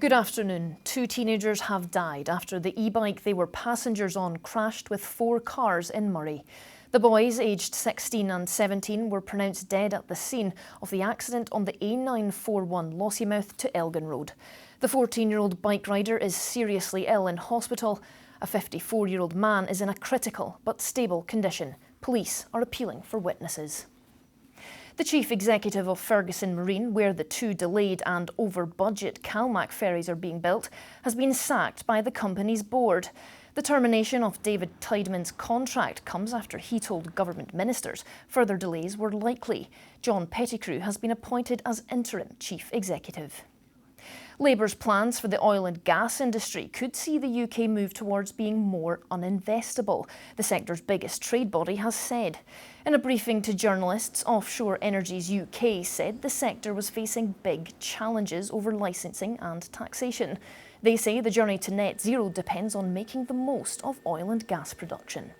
Good afternoon. 2 teenagers have died after the e-bike they were passengers on crashed with 4 cars in Murray. The boys, aged 16 and 17, were pronounced dead at the scene of the accident on the A941 Lossiemouth to Elgin Road. The 14-year-old bike rider is seriously ill in hospital. A 54-year-old man is in a critical but stable condition. Police are appealing for witnesses. The chief executive of Ferguson Marine, where the 2 delayed and over-budget Calmac ferries are being built, has been sacked by the company's board. The termination of David Tideman's contract comes after he told government ministers further delays were likely. John Pettigrew has been appointed as interim chief executive. Labour's plans for the oil and gas industry could see the UK move towards being more uninvestable, the sector's biggest trade body has said. In a briefing to journalists, Offshore Energies UK said the sector was facing big challenges over licensing and taxation. They say the journey to net zero depends on making the most of oil and gas production.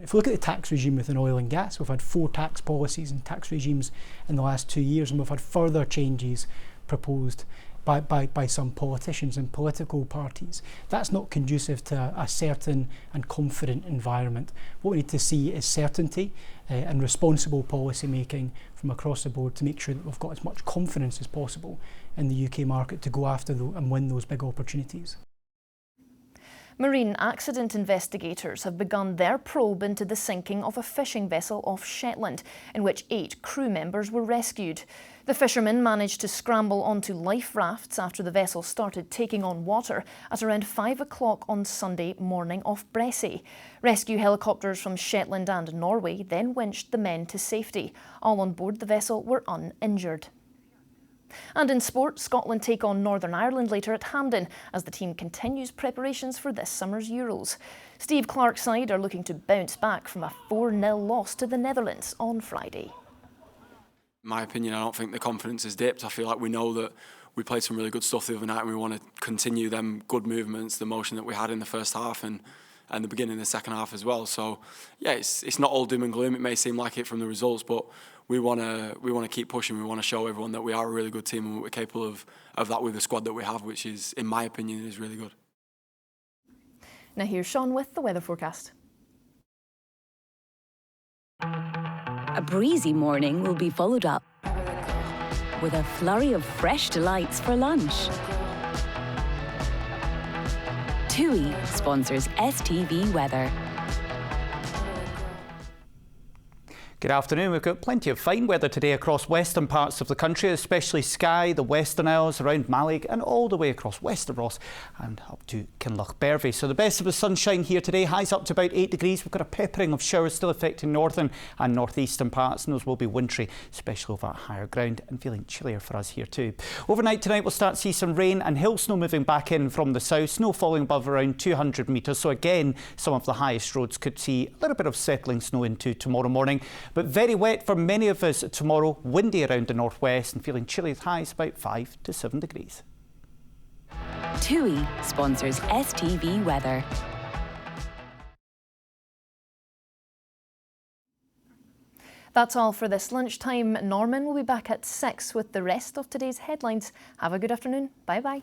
If we look at the tax regime within oil and gas, we've had 4 tax policies and tax regimes in the last 2 years, and we've had further changes proposed by some politicians and political parties. That's not conducive to a certain and confident environment. What we need to see is certainty and responsible policy making from across the board to make sure that we've got as much confidence as possible in the UK market to go after and win those big opportunities. Marine accident investigators have begun their probe into the sinking of a fishing vessel off Shetland, in which 8 crew members were rescued. The fishermen managed to scramble onto life rafts after the vessel started taking on water at around 5 o'clock on Sunday morning off Bressay. Rescue helicopters from Shetland and Norway then winched the men to safety. All on board the vessel were uninjured. And in sport, Scotland take on Northern Ireland later at Hampden as the team continues preparations for this summer's Euros. Steve Clarke's side are looking to bounce back from a 4-0 loss to the Netherlands on Friday. In my opinion, I don't think the confidence has dipped. I feel like we know that we played some really good stuff the other night and we want to continue them good movements, the motion that we had in the first half and the beginning of the second half as well. So yeah, it's not all doom and gloom. It may seem like it from the results, but we want to keep pushing. We want to show everyone that we are a really good team and we're capable of that with the squad that we have, which is, in my opinion, is really good. Now here's Sean with the weather forecast. A breezy morning will be followed up with a flurry of fresh delights for lunch. TUI sponsors STV Weather. Good afternoon. We've got plenty of fine weather today across western parts of the country, especially Skye, the Western Isles, around Mallaig and all the way across Wester Ross and up to Kinlochbervie. So the best of the sunshine here today, highs up to about 8 degrees. We've got a peppering of showers still affecting northern and northeastern parts, and those will be wintry, especially over at higher ground, and feeling chillier for us here too. Overnight tonight we'll start to see some rain and hill snow moving back in from the south, snow falling above around 200 metres. So again, some of the highest roads could see a little bit of settling snow into tomorrow morning. But very wet for many of us tomorrow, windy around the northwest and feeling chilly with highs about 5 to 7 degrees. TUI sponsors STV Weather. That's all for this lunchtime. Norman will be back at 6 with the rest of today's headlines. Have a good afternoon. Bye-bye.